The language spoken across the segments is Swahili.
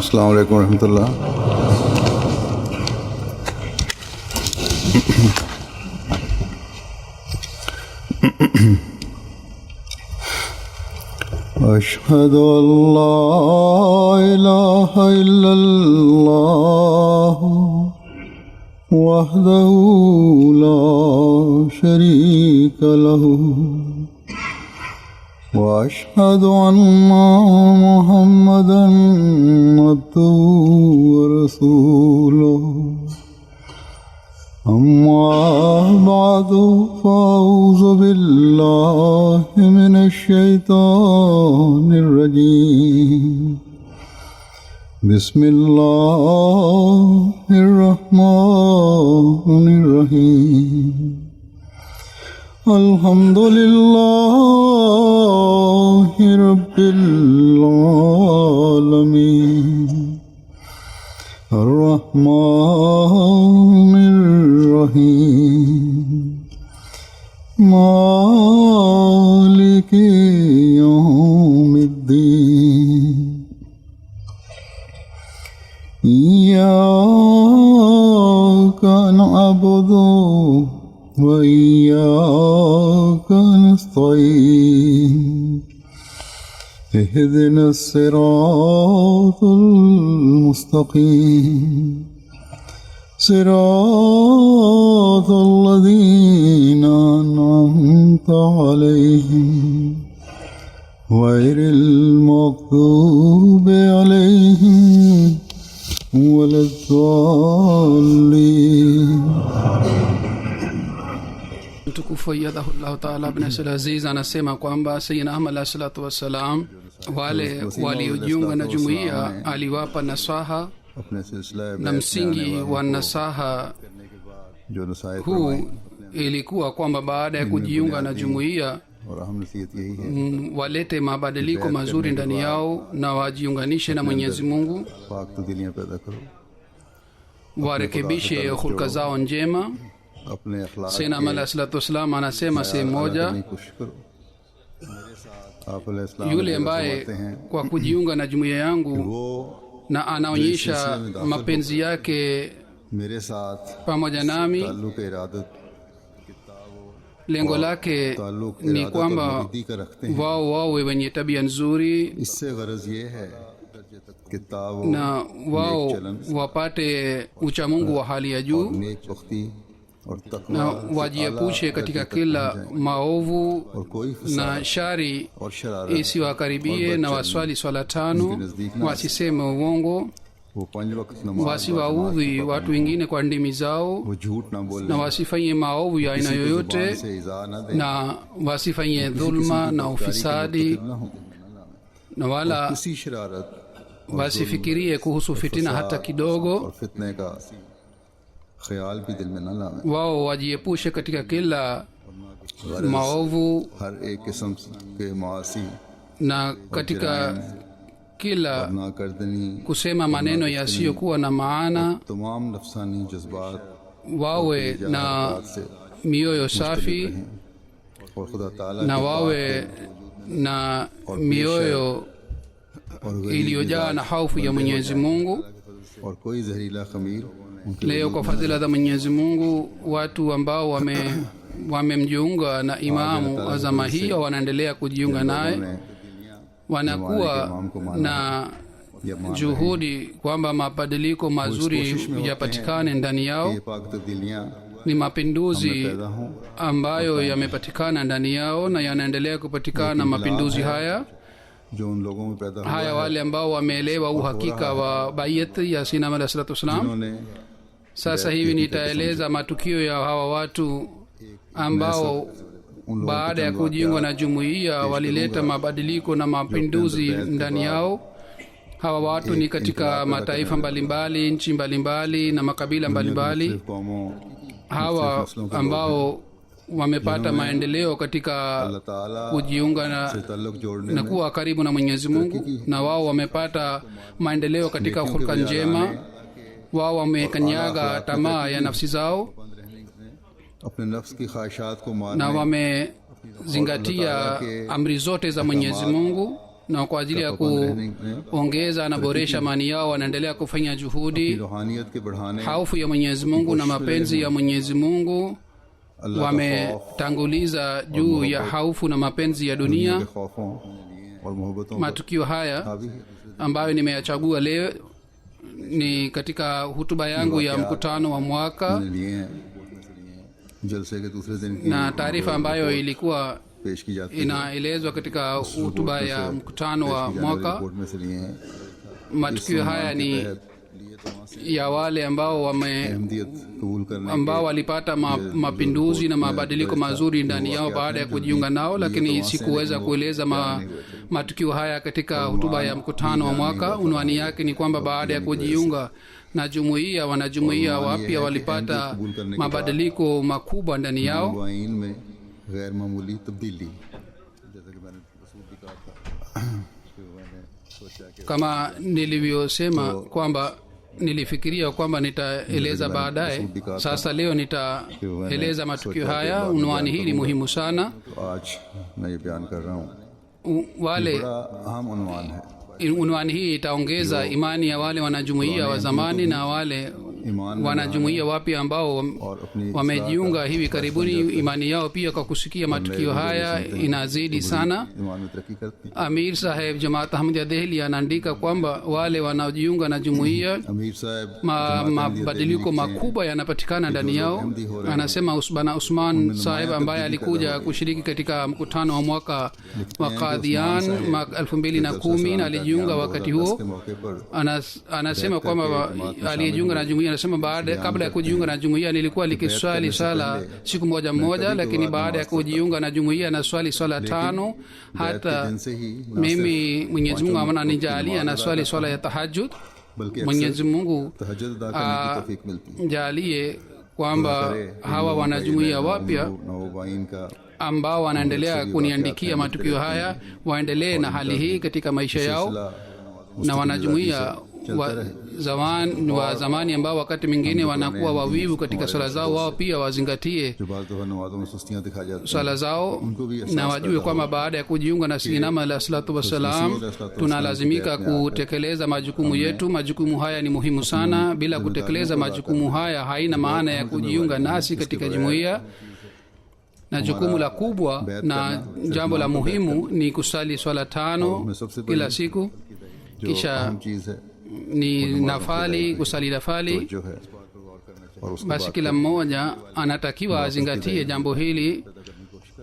अस्सलाम वालेकुम रहमतुल्लाह। अशहदु अल्ला इलाहा इल्लल्लाह वहदहु ला शरीका लहु वअशहदु अन्ना मुहम्मदन अब्दुहु व रसूलुहु। अम्मा बअदु फ़अऊज़ु बिल्लाहि मिनश शैतानिर रजीम। बिस्मिल्लाहिर रहमानिर रहीम। अल्हम्दुलिल्लाहि रब्बिल आलमीन अर्रहमानिर रहीम मालिकि यौमिद्दीन। इय्याका नअबुदु व इय्याका नस्तईन। इहदिनस सिरातल मुस्तकीम सिरातल लज़ीना अनअमता अलैहिम गैरिल मग़दूबि अलैहिम वलद्दाल्लीन। Mtukufu ayyadahullahu ta'ala ibn Aziz anasema kwamba Sayyidina Ahmad alayhi salatu wassalam wale waliojiunga na jumuiya aliwapa nasaha, na msingi wa nasaha huu ilikuwa kwamba baada ya kujiunga na jumuiya walete mabadiliko mazuri ndani yao na wajiunganishe na Mwenyezi Mungu, warekebishe hulka zao njema. Sayyidina Ahmad alayhi salatu wassalam anasema sehemu moja, yule ambaye kwa kujiunga na jumuiya yangu na anaonyesha mapenzi yake pamoja nami, lengo lake ni kwamba wao wawe wenye tabia nzuri na wao wapate uchamungu wa hali ya juu na wajiepushe katika kila maovu na shari isiwakaribie, na waswali swala tano, wasiseme uongo, wasiwaudhi watu wengine kwa ndimi zao, na wasifanye maovu ya aina yoyote, na wasifanye dhulma na ufisadi, na wala wasifikirie kuhusu fitina hata kidogo. Wao wajiepushe katika kila maovu na katika kila kusema maneno yasiyokuwa na maana. Wawe na mioyo safi na wawe na mioyo iliyojaa na hofu ya Mwenyezi Mungu. Leo kwa fadhila za Mwenyezi Mungu, watu ambao wamemjiunga na imamu wa zama hiyo wanaendelea kujiunga naye, wanakuwa na juhudi kwamba mabadiliko mazuri yapatikane ndani yao. Ni mapinduzi ambayo yamepatikana ndani yao na yanaendelea kupatikana mapinduzi haya. Wale ambao wameelewa uhakika wa bayat ya Sayyidina Ahmad alayhi salatu wassalam. Sasa hivi nitaeleza matukio ya hawa watu ambao baada ya kujiunga na jumuiya walileta mabadiliko na mapinduzi ndani yao. Hawa watu ni katika mataifa mbalimbali, nchi mbalimbali na makabila mbalimbali. Hawa ambao wamepata maendeleo katika kujiunga na kuwa karibu na Mwenyezi Mungu, na wao wamepata maendeleo katika hulka njema. Wao wamekanyaga tamaa ya nafsi zao na wamezingatia amri zote za Mwenyezi Mungu, na kwa ajili ya पाबंद रहने में kuongeza na boresha amani yao wanaendelea kufanya juhudi. रूहानियत के बढ़ाने Hofu ya Mwenyezi Mungu na mapenzi ya Mwenyezi Mungu अल्लाह का खौफ wametanguliza juu ya hofu na mapenzi ya दुनिया dunia. के खौफों और मोहब्बतों को Matukio haya हावी है ambayo nimeyachagua leo ni katika hutuba yangu ya mkutano wa mwaka, मैंने लिए हैं जलसे के दूसरे दिन की na taarifa ambayo ilikuwa पेश की जाती है inaelezwa katika hutuba ya mkutano wa mwaka. Report में से लिए हैं Matukio haya ni ya wale ambao Ahmadiyyat कबूल करने ambao walipata mapinduzi na mabadiliko mazuri ndani yao baada ya kujiunga nao, lakini sikuweza kueleza matukio haya katika hutuba ya mkutano wa mwaka. Unwani yake ni kwamba baada ya kujiunga na jumuiya, wanajumuiya wapya walipata mabadiliko makubwa ndani yao. मुआइन में गैर मामूली तब्दीली, जैसा कि मैंने रसूल भी कहा था कि मैंने सोचा कि Kama nilivyosema kwamba nilifikiria kwamba nitaeleza baadaye. Sasa leo nitaeleza matukio haya. Unwani hii ni muhimu sana. तो आज मैं ये बयान कर रहा हूँ, Wale बड़ा अहम उन्वान है। unwani hii itaongeza imani ya wale wanajumuiya wa zamani na wale wanajumuiya wapya ambao और अपनी wamejiunga hivi karibuni. Imani yao pia kwa kusikia matukio haya inazidi sana. ईमान में तरक्की करते हैं। Amir Saheb Jamaat Ahmadiyya Delhi anaandika kwamba wale wanaojiunga na jumuiya अमीर साहब mabadiliko makubwa yanapatikana ndani yao. Anasema Bwana Usman Saheb ambaye alikuja kushiriki katika mkutano wa mwaka wa Qadian mwaka 2010 na alijiunga wakati huo. के मौके पर Anasema kwamba aliyejiunga na jumuiya, anasema kabla ya kujiunga na jumuiya nilikuwa likiswali swala siku moja moja, lakini baada ya kujiunga na jumuiya na swali swala 5. Hata दिन से ही mimi Mwenyezi Mungu ananijalia na swali swala ya tahajjud. बल्कि Mwenyezi Mungu तहज्जुद अदा करने की तौफीक मिलती है। jalie kwamba hawa wanajumuiya wapya नवोबाइन का ambao wanaendelea kuniandikia matukio haya waendelee na hali hii katika maisha yao, na wanajumuiya wa zamani ambao wakati mwingine wanakuwa wavivu katika swala zao, wao pia wazingatie जो बात दफा नमाजों में सुस्तियां दिखा जाती हैं, swala zao, na wajue kwamba baada ya kujiunga na Sayyidina alayhi salatu wassalam tunalazimika kutekeleza majukumu yetu. Majukumu haya ni muhimu sana. Bila kutekeleza majukumu haya haina maana ya kujiunga nasi katika jumuiya. Na jukumu la kubwa na jambo la muhimu ni kusali swala 5 kila siku, जो kisha अहम चीज है ni nafali, kusali nafali. जो है और उसके Basi kila mmoja anatakiwa azingatie jambo hili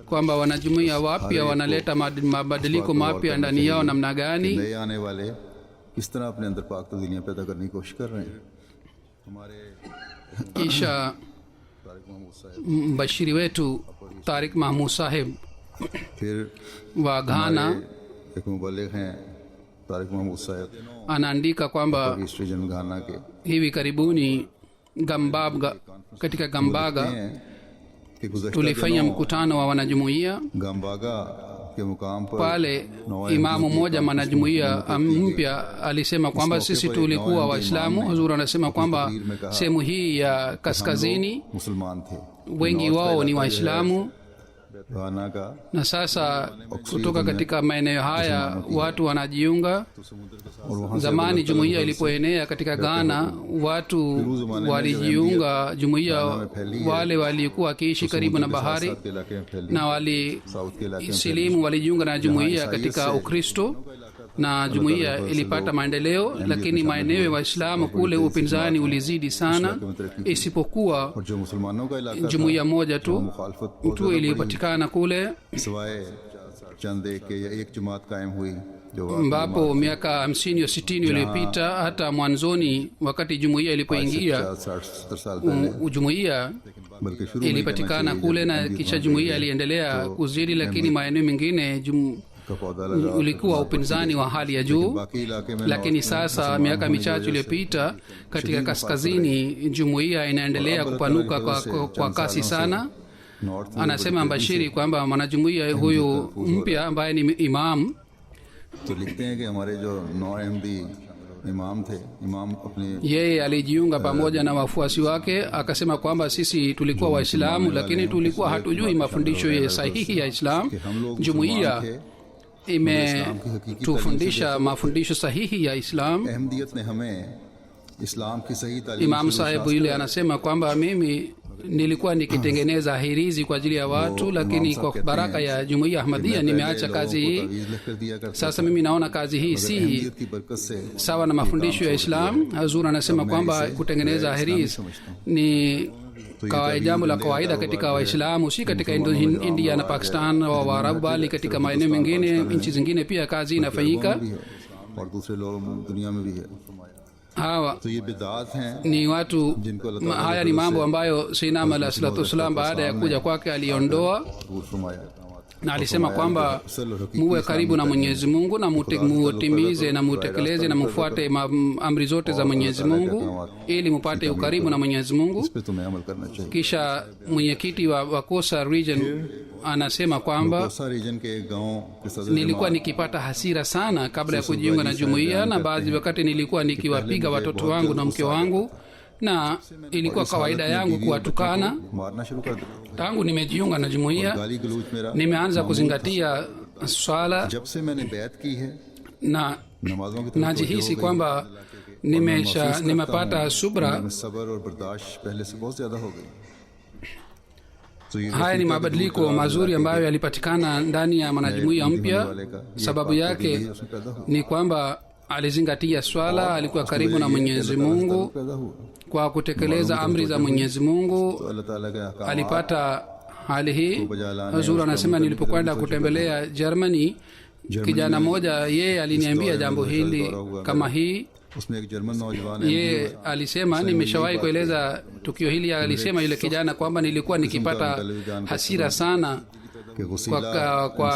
kwamba wanajumuiya wapya wanaleta mabadiliko mapya ndani yao namna gani. नए आने वाले किस तरह अपने अंदर पाक तब्दीलियां पैदा करने की कोशिश कर रहे हैं। हमारे Kisha तारिक महमूद साहब mbashiri wetu Tariq Mahmud Saheb फिर wa Ghana एक मुबल्लिग हैं तारिक महमूद साहब anaandika kwamba ईस्ट रीजन घाना के hivi karibuni katika Gambaga हैं कि गुज़श्ता tulifanya दिनों mkutano wa wanajumuiya गम्बागा के मुकाम पर pale. Imamu mmoja mwanajumuiya mpya alisema kwamba sisi tulikuwa Waislamu. Huzuri anasema kwamba sehemu hii ya kaskazini मुसलमान थे, wengi wao ni Waislamu, घाना का na sasa kutoka katika maeneo haya watu wanajiunga. और वहाँ Zamani jumuiya ilipoenea katika Ghana, watu walijiunga jumuiya wale walikuwa wakiishi karibu na bahari के इलाके में फैली, na south के इलाके में walisilimu walijiunga na jumuiya katika Ukristo na jumuiya ilipata maendeleo, lakini maeneo ya Waislamu kule upinzani ulizidi sana, isipokuwa और जो मुसलमानों का इलाका था, jumuiya moja tu मुखालफत बहुत tu ज़्यादा ilipatikana kule, बड़ी, सिवाय चंद एक के या एक जमात कायम हुई जो ambapo miaka 50 au 60 iliyopita, hata mwanzoni wakati jumuiya ilipoingia 60-70 साल पहले, jumuiya बल्कि शुरू में ilipatikana kule na kisha jumuiya iliendelea kuzidi, lakini maeneo mengine का पौधा लगा, ulikuwa upinzani wa hali ya juu. बाकी इलाके में Lakini sasa miaka michache iliyopita katika kaskazini jumuiya inaendelea kupanuka kwa kasi sana. North में Anasema mbashiri kwamba mwanajumuiya huyu mpya ambaye ni imam तो लिखते हैं कि हमारे जो 9 अहमदी इमाम थे, इमाम अपने yeye alijiunga pamoja na wafuasi wake, akasema kwamba sisi tulikuwa Waislamu lakini tulikuwa hatujui mafundisho ya sahihi ya Islam. कि हम लोग Jumuiya मुसलमान थे, imetufundisha mafundisho sahihi ya islam. Ahmadiyyat ने हमें इस्लाम की सही तालीम Imam sahibu yule anasema kwamba mimi nilikuwa nikitengeneza hirizi kwa ajili ya watu, lakini kwa baraka ya jumuiya Ahmadiyya nimeacha kazi hii. Sasa mimi naona kazi hii si की बरकत से sawa na mafundisho ya Islam. Hazur anasema kwamba kutengeneza hirizi ni jambo la kawaida katika Waislamu, si katika India na Pakistan wa Waarabu, bali katika maeneo mengine, nchi zingine pia kazi inafanyika. और दूसरे लोग दुनिया में भी है. Hawa तो ये बिदात हैं ni watu, haya ni mambo ambayo Sayyidina alayhi salatu wasalam baada ya kuja kwake aliondoa, दूर फरमाया. na alisema kwamba muwe karibu na Mwenyezi Mungu na mutimize na mutekeleze na mufuate amri zote za Mwenyezi Mungu ili mupate ukaribu na Mwenyezi Mungu. इस पे तुम्हें अमल करना चाहिए. Kisha mwenyekiti wa Kosa region anasema kwamba कोसा रीजन के गांव के सदर nilikuwa nikipata hasira sana kabla ya kujiunga na jumuiya, na baadhi wakati nilikuwa nikiwapiga watoto wangu na mke wangu, na ilikuwa kawaida yangu kuwatukana. मारना शुरू कर दिया. Tangu nimejiunga na jumuiya गाली गलौज मेरा nimeanza kuzingatia swala जब से मैंने बैत की है na नमाजों की तरफ najihisi kwamba nimepata subra. सब्र और बर्दाश्त पहले से बहुत ज्यादा हो गई. तो ये Haya ni mabadiliko mazuri ambayo yalipatikana ndani ya mwanajumuiya mpya. Sababu yake ni kwamba alizingatia swala, alikuwa karibu na Mwenyezi Mungu पैदा हुआ kwa kutekeleza amri za Mwenyezi Mungu, तो अल्लाह ताला के अहकाम alipata hali hii. Hazur anasema nilipokwenda kutembelea Germany, kijana moja yeye aliniambia jambo hili kama hii. उसमें एक जर्मन नौजवान है Ye alisema, nimeshawahi kueleza tukio hili, alisema yule kijana kwamba nilikuwa nikipata hasira sana कि गुस्सा kwa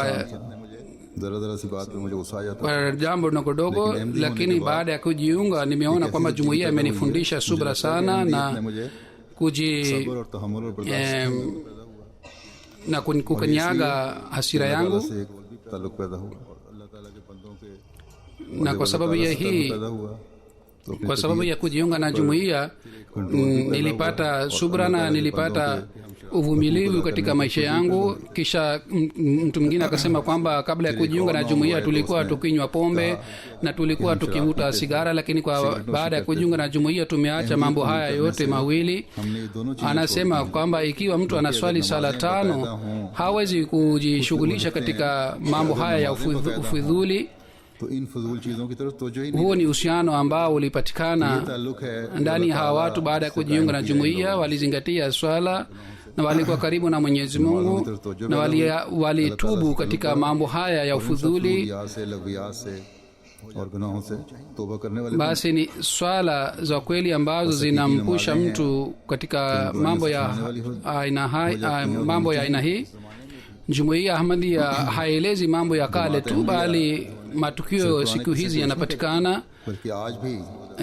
जरा जरा सी बात पे मुझे गुस्सा आ जाता kwa jambo dogo dogo, lakini baada ya kujiunga nimeona kwamba jumuiya imenifundisha subra sana na है. मुझे kuji सब्र और तहम्मुल और बर्दाश्त na kukanyaga hasira yangu. से एक ताल्लुक पैदा हुआ. अल्लाह ताला के बंदों के Na kwa sababu ya hii, पैदा हुआ तो kwa sababu ya kujiunga na jumuiya nilipata subra na nilipata uvumilivu katika maisha yangu. Kisha mtu mwingine akasema kwamba kabla ya kujiunga na jumuiya tulikuwa tukinywa pombe na tulikuwa tukivuta sigara, lakini baada ya kujiunga na jumuiya tumeacha mambo haya yote mawili. हमने ये दोनों चीजें Anasema kwamba ikiwa mtu anaswali sala tano hawezi kujishughulisha katika mambo haya ya ufidhuli. तो इन फजूल चीजों की तरफ तवज्जो ही नहीं. Huo ni uhusiano ambao ulipatikana ताल्लुक है ndani ya hawa watu. Baada ya kujiunga na jumuiya walizingatia swala na walikuwa karibu na Mwenyezi Mungu na walitubu katika mambo haya ya ufudhuli. फजूलियात से लग़वियात से और गुनाहों से तौबा करने वाले Basi ni swala za kweli ambazo zinampusha mtu katika mambo ya aina hii. Jumuiya Ahmadiyya haielezi mambo ya kale tu, bali matukio siku hizi yanapatikana, बल्कि आज भी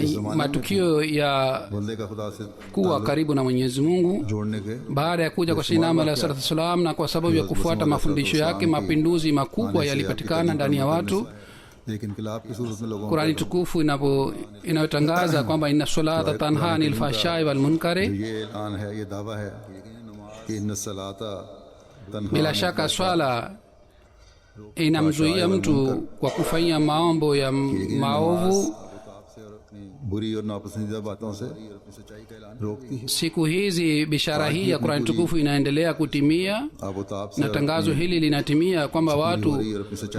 इस ज़माने में matukio ya बंदे का खुदा से kuwa karibu na Mwenyezi Mungu. जोड़ने के Baada ya kuja kwa Sayyidina alayhi salatu wasalam na kwa sababu ya kufuata mafundisho yake, mapinduzi makubwa yalipatikana ndani ya watu. एक इनकलाब की सूरत में लोगों Qurani tukufu inayotangaza kwamba inna salata tanha anil fahshai wal munkari. ये ऐलान है, ये दावा है कि इन्न सलाता तन्हा Bila shaka swala inamzuia mtu kwa kufanya maombo ya maovu. बुरी और नापसंदीदा बातों से रोकती है. Siku hizi bishara hii ya Qurani tukufu inaendelea kutimia आबोताब से na tangazo hili linatimia kwamba watu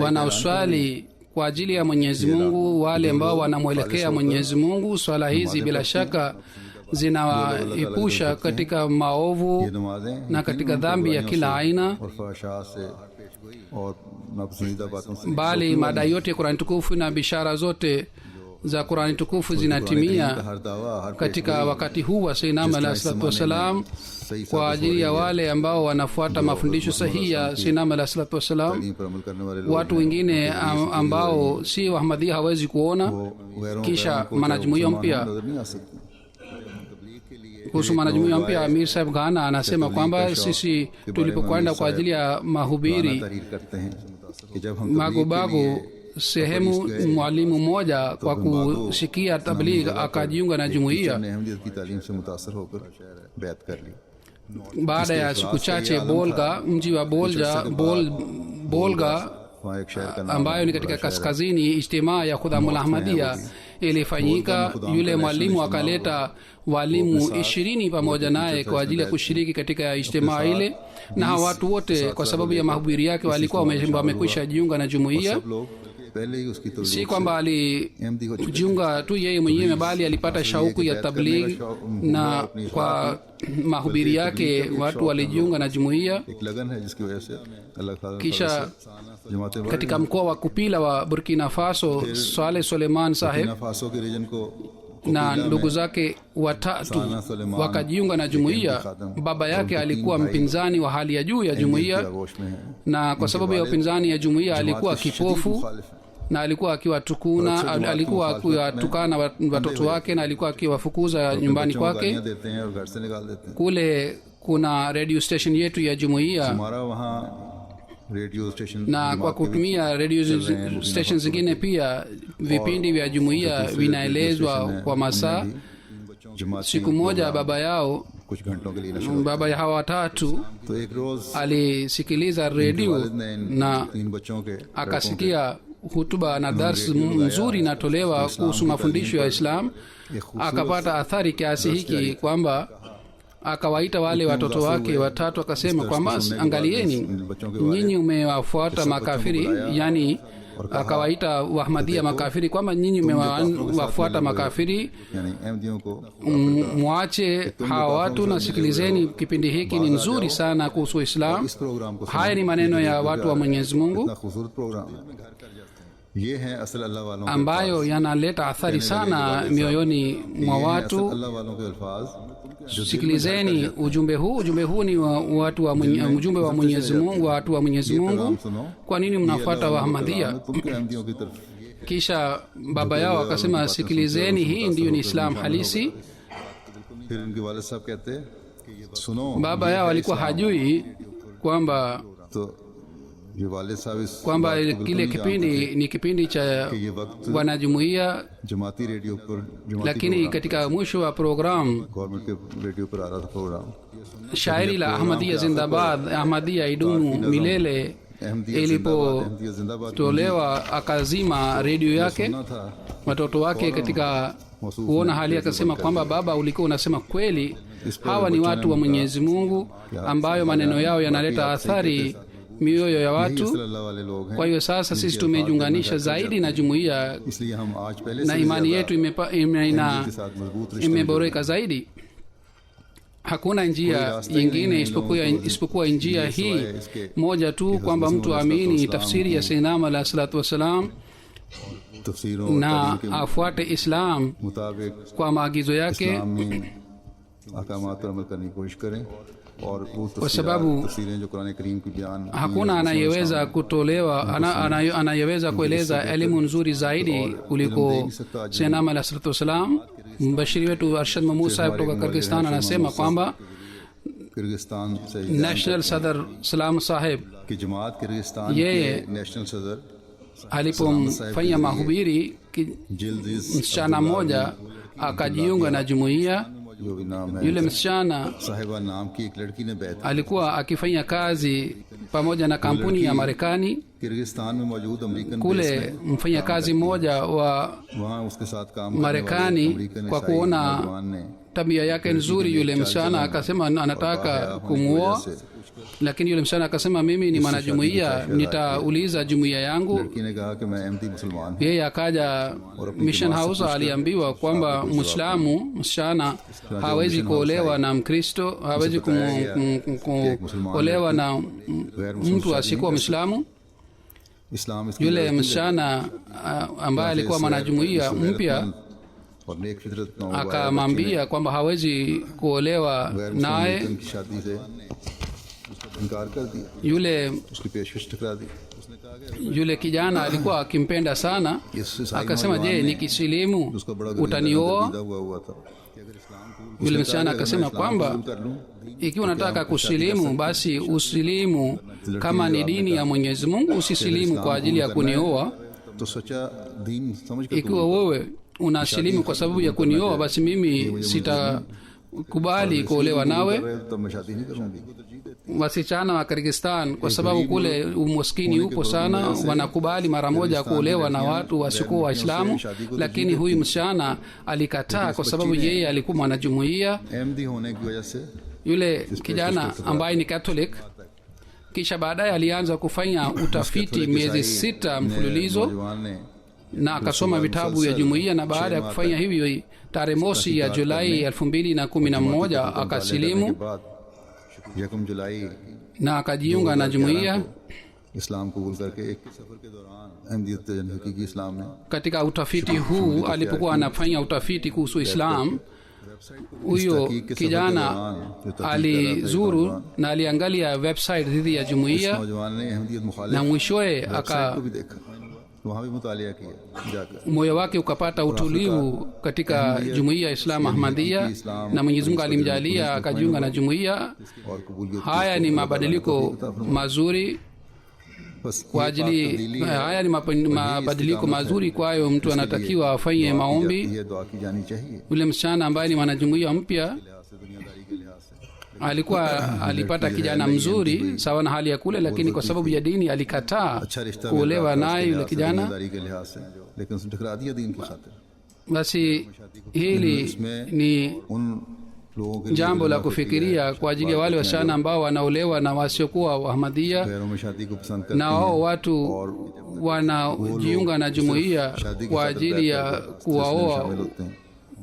wanaoswali kwa ajili ya Mwenyezi Mungu, wale ambao wanamwelekea Mwenyezi Mungu, swala hizi bila shaka zinawaepusha katika maovu ये नमाजें na katika dhambi ya kila aina. और फहशा से और नापसंदीदा बातों से Bali madai yote ya Qurani tukufu na bishara zote za Qurani tukufu zinatimia हर दावा हर katika wakati huu wa Sayyidina alayhi salatu wasalam kwa ajili ya wale ambao wanafuata mafundisho sahihi ya Sayyidina alayhi salatu wasalam. पेशगोई पर अमल करने वाले लोग Watu wengine ambao si wa Ahmadiyya hawezi kuona. गैरों Kisha को mwanajumuiya mpya, नजर नहीं आ सकती. kuhusu mwanajumuiya mpya, Amir Sahib Ghana anasema kwamba sisi tulipokwenda kwa ajili ya mahubiri तहरीर करते हैं कि जब हम Magobago, sehemu mwalimu mmoja kwa kusikia tabligh akajiunga na jumuiya. ने अहमदियत की तालीम से मुतासर होकर बैत कर ली. Baada ya siku chache Bolga, mji wa Bolga वहाँ एक शहर का नाम ambayo ni katika kaskazini, ijtimaa ya Khudamul Ahmadiyya ilifanyika. Yule mwalimu akaleta walimu 20 pamoja naye kwa ajili ya kushiriki katika ijtimaa ile, na hawa watu wote kwa sababu ya mahubiri yake walikuwa wamekwisha jiunga na jumuiya. सब लोग पहले ही उसकी तबलीग Si kwamba alijiunga tu yeye mwenyewe, bali alipata shauku ya tabligh, na kwa mahubiri yake watu walijiunga na jumuiya. एक लगन है जिसकी वजह से अल्लाह ताला Kisha जमातें katika mkoa wa Kupila wa Burkina Faso, Saleh Suleiman Saheb Burkina Faso के रीजन को na ndugu zake watatu wakajiunga na jumuiya. Baba yake alikuwa mpinzani wa hali ya juu ya jumuiya, आगोश में है na kwa sababu ya upinzani ya jumuiya alikuwa kipofu, na alikuwa alikuwa akiwatukana watoto wake, na alikuwa akiwafukuza nyumbani kwake. गालियां देते हैं और घर से निकाल देते हैं. Kule kuna radio station yetu ya jumuiya, हमारा वहाँ radio station na kwa kutumia radio station zingine pia vipindi vya jumuiya vinaelezwa kwa masaa. जमात Siku moja baba yao, कुछ घंटों के लिए नशर baba ya hawa watatu, तो एक रोज alisikiliza redio वालिद ने इन na 3 बच्चों के akasikia hutuba na dars nzuri inatolewa kuhusu mafundisho ya Islam. Akapata athari kiasi hiki kwamba akawaita wale watoto wake watatu, akasema kwamba angalieni, nyinyi umewafuata makafiri, yani akawaita Wahmadia makafiri, kwamba nyinyi mmewafuata makafiri, यानी अहमदियों को mwache hawa watu na sikilizeni kipindi hiki, ni nzuri sana kuhusu Islam. इस प्रोग्राम को Haya ni maneno ya watu wa Mwenyezi Mungu इतना खूबसूरत प्रोग्राम ये है असल अल्लाह वालों के ambayo yanaleta athari sana mioyoni mwa असल watu. अल्लाह वालों के अल्फाज Sikilizeni ujumbe huu. Ujumbe huu ni watu wa ujumbe wa Mwenyezi Mungu, watu wa Mwenyezi Mungu. Kwa nini mnafuata Wahmadiyya? तुम के अहमदियों की तरफ Kisha baba yao akasema, sikilizeni, hii ndiyo ni Islam halisi. फिर इनके वालिद साहब कहते कि ये सुनो Baba yao alikuwa hajui kwamba तो ये वालिद साहब इस kwamba बात को बिल्कुल kile नहीं kipindi ni kipindi cha जानते कि ये वक्त wanajumuiya, जमाती रेडियो पर जमाती lakini katika mwisho wa programu government के रेडियो पर आ रहा था programme shairi la Ahmadiyya Zindabad, Ahmadiyya idumu milele, Ahmadiyya जिंदाबाद ilipotolewa akazima redio yake. सुना था Watoto wake katika kuona hali akasema kwamba baba, ulikuwa unasema kweli, hawa ni watu wa Mwenyezi Mungu ambayo maneno yao yanaleta athari mioyo ya यही watu. असल अल्लाह वाले लोग हैं Kwa hiyo sasa sisi tumejiunganisha zaidi na jumuiya, इसलिए हम आज पहले na से imani yetu के साथ मजबूत रिश्ते imeboreka zaidi. Hakuna njia nyingine isipokuwa njia hii moja tu, kwamba mtu aamini tafsiri ya Sayyidina alayhi salatu wassalam तफसीरों और na तालीम के afuate Islam मुताबिक kwa maagizo yake, इस्लाम में अहकामात पर अमल करने की कोशिश करें और वो sababu तफसीरें जो कुरान करीम की बयान hakuna anayeweza kutolewa anayeweza kueleza elimu nzuri zaidi kuliko Sayyidina alayhi salatu wassalam. Mbashiri wetu Arshad Mahmud Sahib kutoka Kyrgyzstan anasema kwamba Kyrgyzstan से National Sadr Salam Sahib की जमात किर्गिस्तान Yeye- के नेशनल सदर alipomfanya mahubiri जिल्दिज msichana mmoja akajiunga na jumuiya. जो भी नाम है Yule msichana साहिबा नाम की एक लड़की ने बैत alikuwa akifanya kazi pamoja na kampuni ya Marekani. Kyrgyzstan में मौजूद अमेरिकन बेस Kule में mfanyakazi mmoja wa वहाँ उसके साथ काम करने Marekani वाले अमेरिकन kwa ईसाई kuona नौजवान ने tabia yake nzuri yule msichana akasema anataka kumuoa, lakini yule msichana akasema, mimi ni mwanajumuiya, nitauliza jumuiya yangu. लड़की ने कहा कि मैं अहमदी मुसलमान हूँ Yeye akaja Mission House, aliambiwa kwamba Muislamu msichana hawezi kuolewa na Mkristo, hawezi kuolewa na mtu asiyekuwa Muislamu. इस्लाम इसकी Yule लड़की है। msichana ambaye alikuwa mwanajumuiya mpya और नेक फितरत का हुआ है, akamwambia kwamba hawezi kuolewa गैर naye. मुसलमान की शादी से इनकार कर दिया Yule उसकी पेशकश ठुकरा दी yule kijana alikuwa akimpenda sana, akasema, je, nikisilimu उसका बड़ा utanioa? हुआ था Yule msichana akasema kwamba कर लूं ikiwa unataka kusilimu basi usilimu kama ni dini ya Mwenyezi Mungu, usisilimu kwa ajili ya kunioa. तो सोचा दीन समझ कर Ikiwa wewe unasilimu kwa sababu ya kunioa, basi mimi kubali kuolewa nawe. तब मैं शादी नहीं करूंगी। Wasichana wa Kyrgyzstan, kwa sababu kule umaskini upo sana, wanakubali mara moja kuolewa na watu wasiokuwa Waislamu, lakini huyu msichana alikataa kwa sababu yeye alikuwa mwanajumuiya. Ahmadi होने की वजह से Yule kijana ambaye ni Catholic, kisha baadaye alianza kufanya utafiti miezi 6 mfululizo नौजवान ने na akasoma vitabu ya jumuiya, na baada ya kufanya hivyo tarehe mosi ya Julai 2011 akasilimu यकम जुलाई na akajiunga na jumuiya. इस्लाम कबूल करके एक सफर के दौरान अहमदियत हकीकी इस्लाम ने Katika utafiti huu, alipokuwa anafanya utafiti kuhusu Islam, huyo kijana alizuru na aliangalia website dhidi ya jumuiya, नौजवान ने अहमदियत मुखालिफ na mwishowe वेबसाइट को भी देखा, वहाँ भी मुतालिया किया जाकर। moyo wake ukapata utulivu katika jumuiya ya Islam Ahmadiyya, na Mwenyezi Mungu alimjalia akajiunga na jumuiya. और कबूलियत Haya ni mabadiliko mazuri बस kwa ajili, haya ni mabadiliko mazuri kwayo mtu anatakiwa afanye maombi. ये दुआ की जानी चाहिए Yule msichana ambaye ni mwanajumuiya mpya लिहाज से, दुनियादारी के लिहाज से। alipata kijana mzuri sawa na hali ya kule, lakini kwa sababu ya dini alikataa अच्छा रिश्ता kuolewa मिल रहा था naye उसके yule लिहाज से, kijana. दुनियादारी के लिहाज से, लेकिन उसने ठुकरा दिया दीन की खातिर। Basi hili ni उन लोगों के लिए jambo la kufikiria kwa ajili ya wale wasichana ambao wanaolewa na wasiokuwa Ahmadiyya, गैरों में शादी को पसंद करते na हैं wao watu wanajiunga na jumuiya शादी की kwa खातिर ajili ya बैठकर शामिल kuwaoa. होते हैं।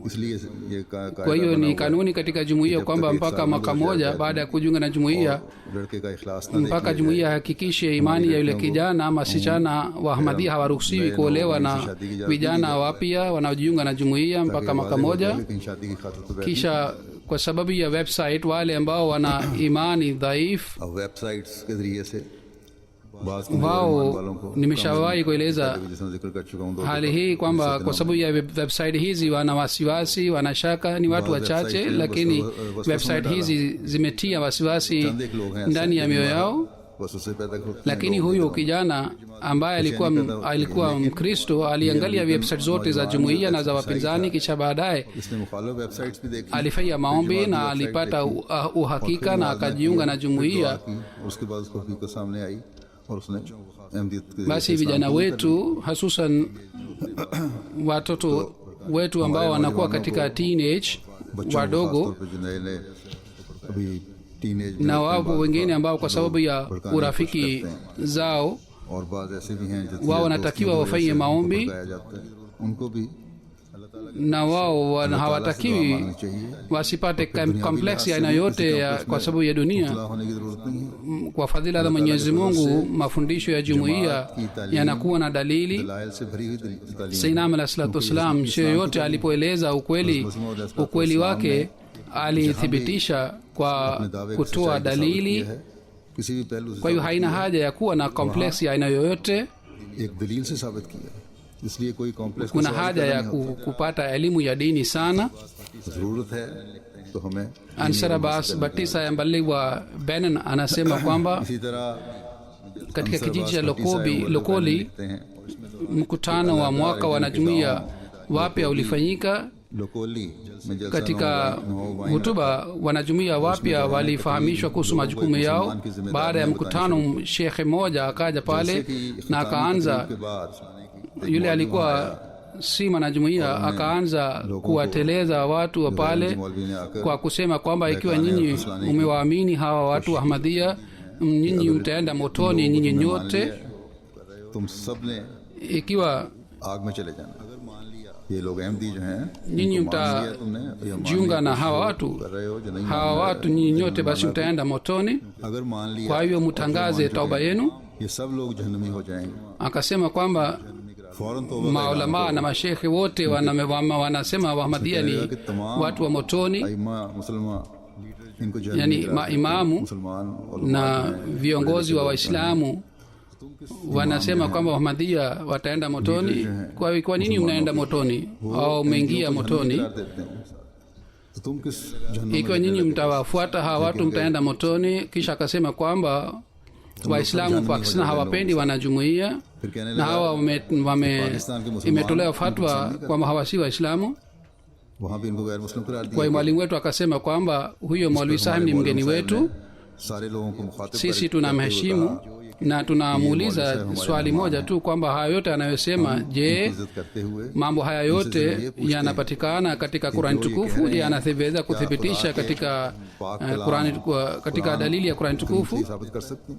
इसलिए ये Kwa hiyo ni kanuni katika jumuiya kwamba mpaka mwaka moja baada ya kujiunga na jumuiya, लड़के का इखलास ना mpaka jumuiya hakikishe imani ya yule kijana ama wasichana wa Ahmadiyya hawaruhusiwi kuolewa na vijana wapya wanaojiunga na jumuiya mpaka mwaka moja. लेकिन शादी की खातिर तो बैठ Kisha kwa sababu ya website, wale ambao wana imani dhaifu, अब वेबसाइट्स के जरिए से बाज़ के wao मुसलमान वालों को nimeshawahi kueleza जिसमें जिक्र कर चुका हूं दो hali hii kwamba kwa sababu ya website hizi wana wasiwasi, wanashaka. Ni watu wachache, lakini website hizi zimetia wasiwasi एक लोग हैं ndani ya mioyo yao. बस उससे पैदा होते हैं Lakini huyo kijana ambaye alikuwa Mkristo aliangalia website zote za jumuiya na za wapinzani, kisha baadaye इसने मुखालिफ वेबसाइट्स भी देखी, alifanya maombi na alipata uhakika na akajiunga na jumuiya. उसके बाद उसको हकीकत सामने आई और उसने अहमदियत के Basi vijana wetu, hususan watoto wetu ambao wanakuwa katika teenage wadogo, खासतौर पे जो नए अभी teenage na wapo wengine ambao kwa sababu ya urafiki zao और बाज ऐसे भी हैं जो wao wanatakiwa wafanye maombi, बताया जाता है, उनको भी na wao hawatakiwi wasipate kompleksi aina yote kwa sababu ya dunia. खुदा होने की जरूरत नहीं है। Kwa fadhila za Mwenyezi Mungu, mafundisho ya jumuiya yanakuwa na dalili. दलाइल से भरी हुई तालीम Sayyidina alayhi salatu wasalam, shehe yote alipoeleza ukweli wake alithibitisha kwa kutoa dalili. किसी भी पहलू से Kwa hiyo haina haja ya kuwa na kompleksi ya aina yoyote. एक दलील से साबित किया, इसलिए कोई complex Kuna haja ya kupata elimu ya dini sana. जरूरत है तो हमें Ansar Abbas Batisa ya Mbali wa Benin anasema kwamba इसी तरह katika kijiji cha Lokoli लिखते हैं mkutano wa mwaka wa wanajumuiya wapya ulifanyika. लोकोली में जलसा Katika hutuba, wanajumuiya wapya walifahamishwa kuhusu majukumu yao. Baada ya mkutano, shekhe mmoja akaja pale na akaanza, के बाद yule alikuwa si mwanajumuiya, akaanza kuwateleza watu wa pale kwa kusema kwamba ikiwa nyinyi umewaamini hawa watu wa Ahmadiyya, nyinyi mtaenda motoni nyinyi nyote, तुम सब ने ikiwa आग में चले जाना। ये लोग अहमदी जो हैं nyinyi मान लिया तुमने, ये मान mtajiunga na hawa watu, कर रहे हो जो नहीं hawa watu nyinyi nyote basi mtaenda motoni. अगर मान लिया Kwa hivyo mtangaze tauba yenu. ये सब लोग जहन्नमी हो जाएंगे। Akasema kwamba फौरन तौबा maulama na mashekhe wote wanasema Ahmadiyya ni watu wa motoni, आइमा मुसलमान इनको yani जहन्नमी maimamu मुसलमान और na viongozi wa Waislamu wanasema kwamba Ahmadiyya wataenda motoni. Kwa nini mnaenda motoni au umeingia motoni? देते हैं तो तुम किस जहन्नम Ikiwa nyinyi mtawafuata hawa watu mtaenda motoni. Kisha akasema kwamba Waislamu Pakistan hawapendi wanajumuiya, फिर कहने na लगा hawa imetolewa fatwa kwamba hawa si Waislamu. वहाँ भी इनको गैर मुस्लिम करार kwa दिया hiyo mwalimu wetu akasema kwamba huyo maulwi sahib ni mgeni wetu, सारे लोगों को मुखातिब sisi tunamheshimu na tunamuuliza swali moja tu kwamba haya yote anayosema, je, इज्जत करते हुए mambo haya yote yanapatikana katika Qur'an tukufu? Je, anaweza kuthibitisha katika Qur'an, katika dalili ya Qur'an tukufu? साबित कर सकते हैं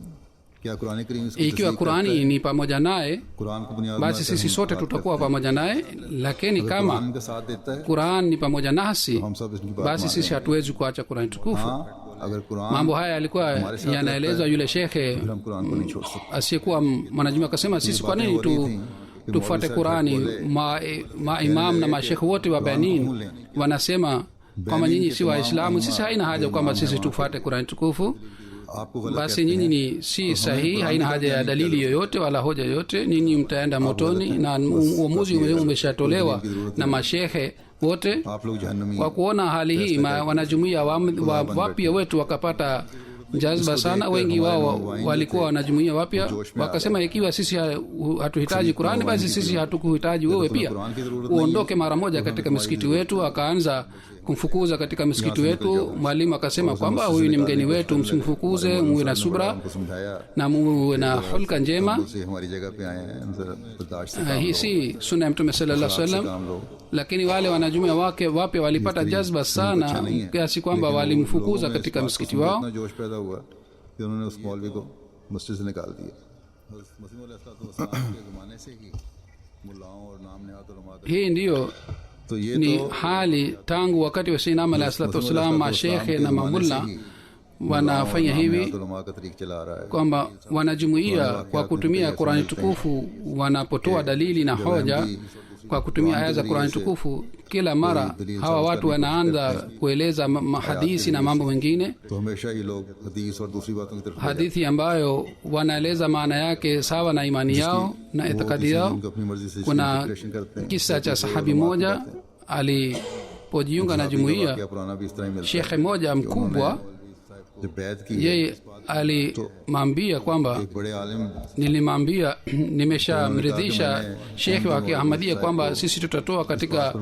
क्या कुरान करीम इसको Ikiwa Qur'ani ni pamoja naye, Quran को बुनियाद basi sisi sote tutakuwa pamoja naye, lakini kama Quran का साथ देता है Qur'an ni pamoja nasi, हम सब इसकी बात basi sisi hatuwezi kuacha Qur'an tukufu. हाँ अगर Quran Mambo haya yalikuwa yanaelezwa yule shekhe फिर हम कुरान को नहीं छोड़ सकते asiyekuwa mwanajuma, akasema sisi kwa nini tufuate Qur'ani? Maimam na mashekhe wote wa Benin wanasema kwamba nyinyi si Waislamu, sisi haina haja kwamba sisi tufuate Qur'an tukufu. आपको गलत Basi nyinyi ni si sahihi, haina haja ya dalili yoyote wala hoja yoyote, nyinyi mtaenda motoni, na uamuzi umeshatolewa na mashehe wote. आप लोग जहन्नमी Kwa kuona hali hii, wanajumuia wapya wetu wakapata jazba sana. Wengi wao walikuwa wanajumuia wapya, wakasema ikiwa sisi hatuhitaji Qur'ani, basi sisi hatukuhitaji wewe pia, uondoke mara moja katika msikiti wetu. Akaanza kumfukuza katika msikiti wetu. Mwalimu akasema kwamba huyu ni mgeni wetu, msimfukuze, muwe na subra को समझाया na muwe na hulka njema. से हमारी जगह पे आए हैं उनसे बर्दाश्त से Hii si sunna ya Mtume sallallahu alaihi wasallam, काम लो lakini wale wanajumuia wake wapya walipata jazba sana kiasi kwamba walimfukuza katika msikiti wao. इतना जोश पैदा हुआ कि उन्होंने उस मौलवी को मस्जिद से निकाल दिया। मसीह अलैहिस्सलाम के ज़माने से ही मुल्लाओं और नाम नहाद उलमा Hii ndiyo तो ये ni तो hali tangu wakati wa Sayyidina alayhi salatu wasalam. Mashekhe na mamulla wanafanya hivi उलमा का तरीक चला रहा है kwamba wanajumuia kwa kutumia Qur'ani tukufu, wanapotoa dalili na hoja kwa kutumia aya za Qur'ani tukufu, kila mara hawa watu wanaanza kueleza mahadisi na mambo mengine, तो हमेशा ये लोग हदीस और दूसरी बातों की तरफ hadithi ambayo wanaeleza maana yake sawa na imani yao na itikadi yao. उनको अपनी मर्जी से Kuna इंटरप्रिटेशन करते हैं। kisa cha sahabi moja alipojiunga na jumuiya, क्या पुराना भी इस तरह ही मिलता है। shekhe moja mkubwa जब बैत की yeye alimwambia kwamba एक बड़े आलिम nilimwambia nimeshamridhisha shekhe wa Kiahmadia kwamba sisi tutatoa katika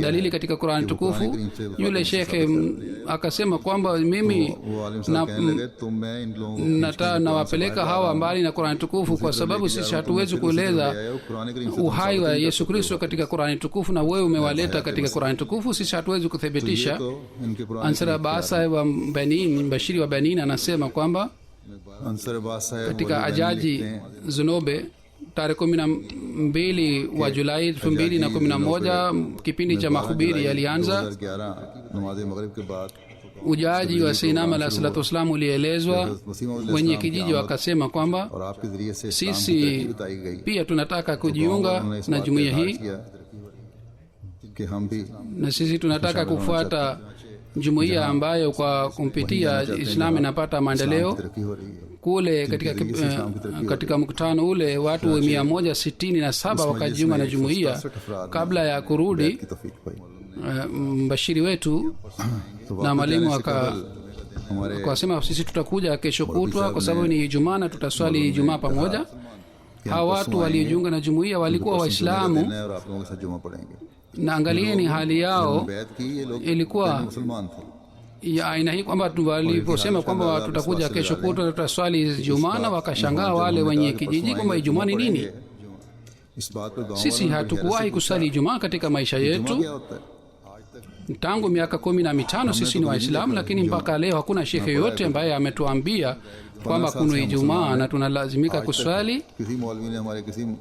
dalili katika Qur'an tukufu. Yule shekhe akasema kwamba mimi वो आलिम साहब कहने लगे तो मैं इन लोगों को nawapeleka hawa mbali na Qur'an tukufu kwa sababu sisi hatuwezi kueleza Quran करीम से uhai wa Yesu Kristo katika Qur'an tukufu, na wewe umewaleta katika Qur'an tukufu, sisi hatuwezi kuthibitisha. तो इनके पुराने Ansar Abbas Sahib wa Benin, mbashiri wa Benin, anasema kwamba Ansar अब्बास साहब katika ajaji Zunobe tarehe 12 wa Julai 2011 kipindi cha mahubiri yalianza. 2011 नमाज मगरिब के बाद Ujaji wa Sayyidina alayhi salatu wasallam ulielezwa. Wenye kijiji wakasema kwamba और आपके जरिए से इस्लाम की sisi तरकीब बताई गई pia tunataka kujiunga na jumuiya hii, कि हम भी na sisi tunataka kufuata jumuiya ambayo kwa kumpitia Islam inapata maendeleo. तरक्की हो रही है। Kule katika mkutano ule watu 167 wakajiunga na jumuiya. Kabla ya kurudi, की तौफीक पाई mbashiri wetu na mwalimu हमारे akasema sisi tutakuja kesho kutwa kwa sababu ni Ijumaa na tutaswali Ijumaa pamoja. Hawa watu waliojiunga na jumuiya walikuwa Waislamu, और आप लोगों के साथ जुमा पढ़ेंगे। na angalieni hali yao बैत की ये लोग ilikuwa मुसलमान थे। ya aina hii kwamba waliposema kwamba tutakuja kesho kutwa tutaswali Ijumaa, na wakashangaa wale wenye kijiji kwamba Ijumaa ni nini. इस बात पर गाँव Sisi hatukuwahi kusali Ijumaa katika maisha yetu. क्या होता है? Tangu miaka 15 sisi ni Waislamu, lakini mpaka leo hakuna shekhe yoyote ambaye ametuambia kwamba kuna Ijumaa na tunalazimika kuswali. किसी मौलवी ने हमारे किसी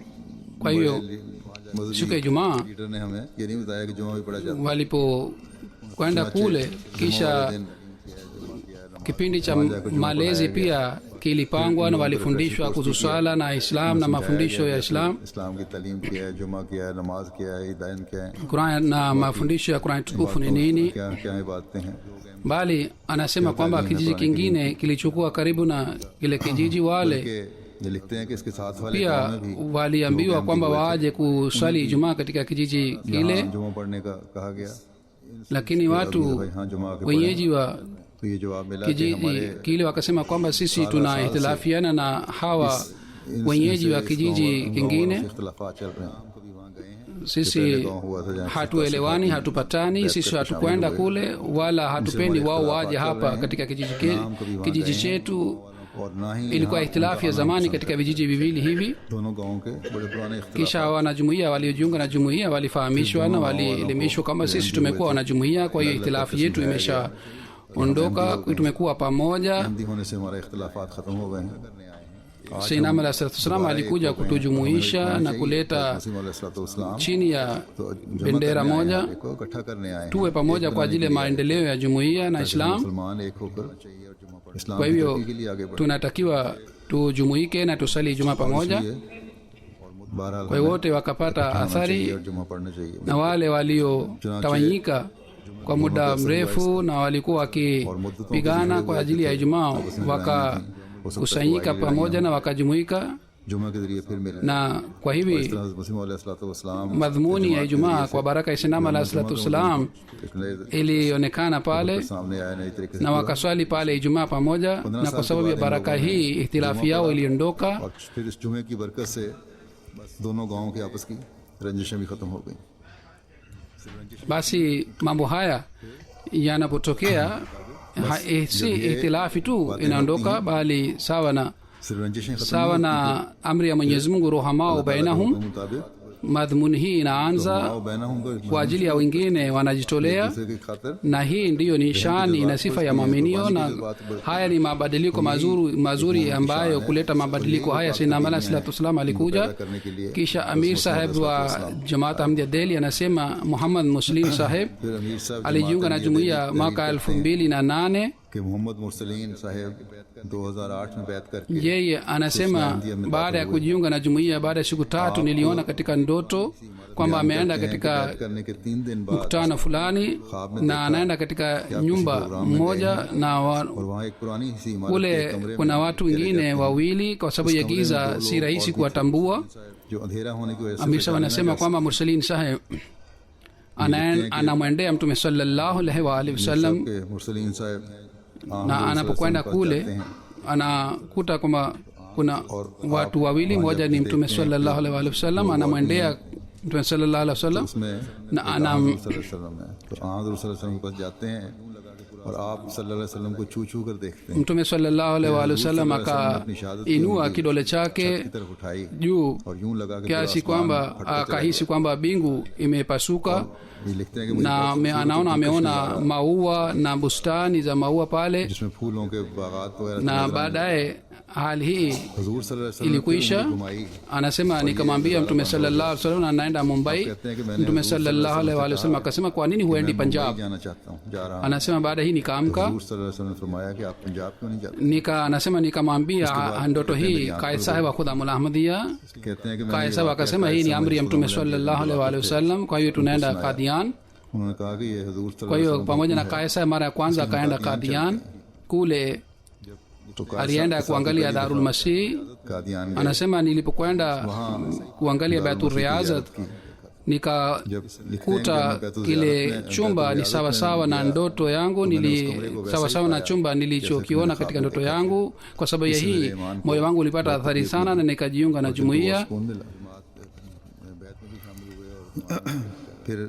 Kwa hiyo siku ya Ijumaa leader ने हमें ये नहीं बताया कि जुमा भी पढ़ा जाता walipokwenda kule, kisha kipindi cha malezi pia kilipangwa na walifundishwa kuhusu swala na Islam na mafundisho ya Islam, इस्लाम की तालीम क्या है, जुमा क्या है, नमाज क्या है, ईदान क्या है, Qur'an na mafundisho ya Qur'an tukufu ni nini. क्या क्या बातें हैं। Bali anasema kwamba kijiji kingine kilichukua karibu na kile kijiji, wale कि ये लिखते हैं कि इसके साथ वाले pia गाँव में भी waliambiwa kwamba waje kuswali Ijumaa katika kijiji kile, यहाँ जुमा पढ़ने का कहा गया। lakini watu भाई हाँ जुमा के पढ़ें। wenyeji wa तो ये जवाब मिला कि kijiji हमारे kile wakasema kwamba sisi tuna ihtilafiana na hawa wenyeji wa kijiji kingine. इख्तिलाफात चल रहे हैं। कभी वहाँ गए हैं sisi hatuelewani, hatupatani, sisi hatukwenda kule wala hatupendi wao waje hapa katika kijiji chetu. और ना ही Ilikuwa ihtilafu ya zamani katika vijiji viwili hivi. दोनों गांवों के बड़े पुराने इख्तिलाफ Kisha wanajumuiya waliojiunga na jumuiya walifahamishwa na walielimishwa kama sisi tumekuwa wanajumuiya, kwa hiyo ihtilafu yetu imeshaondoka, tumekuwa pamoja. Hindi होने से हमारे इख्तिलाफात खत्म हो गए हैं। Sayyidina Ahmad alayhi alikuja kutujumuisha na kuleta मसीह अलैहिस्सलाम chini ya bendera moja, को इकट्ठा करने आए हैं। tuwe pamoja kwa ajili ya maendeleo ya jumuiya na Islam. मुसलमान एक होकर इस्लाम Kwa की hivyo तरक्की के लिए आगे बढ़े। tunatakiwa tujumuike na tusali Ijumaa pamoja. बहरहाल Kwa hiyo wote wakapata athari, और जुमा पढ़ना चाहिए। na wale waliotawanyika kwa muda mrefu na walikuwa wakipigana kwa ajili ya Ijumaa wakakusanyika pamoja na wakajumuika, जुमा के जरिए फिर मिले। na kwa hivi मसीह अलैहिस्सलाम madhumuni ya Ijumaa kwa baraka ya Sayyidina Ahmad alayhi एक नए ilionekana pale सामने आया नई तरीके से na wakaswali pale Ijumaa pamoja, na kwa sababu ya baraka hii ihtilafu yao iliondoka, और फिर इस जुमे की बरकत से दोनों गांवों की आपस की रंजिशें भी खत्म हो गई। basi mambo haya yanapotokea si ihtilafi tu inaondoka, bali सिर्फ रंजिशें खत्म sawa na amri ya Mwenyezi Mungu, rohamao bainahum, के मुताबिक madhumuni hii inaanza आओ बहना हूं kwa ajili ya wengine, wanajitolea, दूसरे की खातिर na hii ndiyo nishani na sifa ya maaminio, na haya ni mabadiliko mazuri ambayo kuleta mabadiliko haya Sayyidina Ahmad alayhi salam alikuja. करने के लिए Kisha Amir Saheb wa Jamaat Ahmadiyya Delhi anasema Muhammad Muslim Saheb फिर अमीर साहब alijiunga na jumuiya mwaka 2008. कि मोहम्मद मुरसलीन साहब 2008 में बैत करके Yeye anasema baada ya kujiunga na jumuiya, baada ya siku 3 niliona katika ndoto kwamba ameenda katika करने के 3 दिन बाद mkutano fulani na anaenda katika nyumba moja na और वहाँ एक पुरानी सी इमारत के kule कमरे kuna watu wengine wawili, kwa sababu ya giza si rahisi kuwatambua. जो अंधेरा होने की वजह से Amir Saheb anasema kwamba Mursalin Saheb anamwendea Mtume sallallahu alaihi wa alihi wasallam, के मुरसलीन साहब na anapokwenda kule anakuta kwamba kuna watu wawili, mmoja ni Mtume sallallahu alaihi wasallam, anamwendea Mtume sallallahu alaihi wasallam उसमें na सल्लल्लाहु है तो आदर सल्लल्लाहु के पास जाते हैं और आप सल्लल्लाहु अलैहि वसल्लम को छू छू कर देखते हैं। Mtume sallallahu alaihi wasallam akainua kidole chake की तरफ उठाई juu और यूं लगा कि kiasi kwamba akahisi kwamba bingu imepasuka, ये लिखते हैं कि na ameona maua na bustani za maua pale, जिसमें फूलों के बागात वगैरह na baadaye hali hii हुजूर सल्लल्लाहु अलैहि वसल्लम ilikuisha. Anasema nikamwambia Mtume sallallahu alaihi wasallam na naenda Mumbai. Mtume sallallahu alaihi wasallam akasema kwa nini huendi Punjab? जाना चाहता हूँ जा रहा हूँ। Anasema baada hii nikaamka हुजूर सल्लल्लाहु अलैहि वसल्लम ने फरमाया कि आप पंजाब क्यों नहीं जाते? anasema nikamwambia ndoto hii Qaid Sahib wa Khudamul Ahmadiyya. कहते हैं कि Qaid Sahib akasema hii ni amri ya Mtume sallallahu alaihi wasallam, kwa hiyo tunaenda Qadian. उन्होंने कहा कि ये हुजूर Kwa hiyo pamoja na Qaid Sahib mara ya kwanza akaenda Qadian, kule alienda kuangalia Darul Masih. Kadian Anasema nilipokwenda kuangalia Baitul Riyazat nikakuta kile chumba ni sawasawa na ndoto yangu, sawasawa na chumba nilichokiona katika ndoto yangu. Kwa sababu ya hii moyo wangu ulipata athari sana na nikajiunga na jumuiya. फिर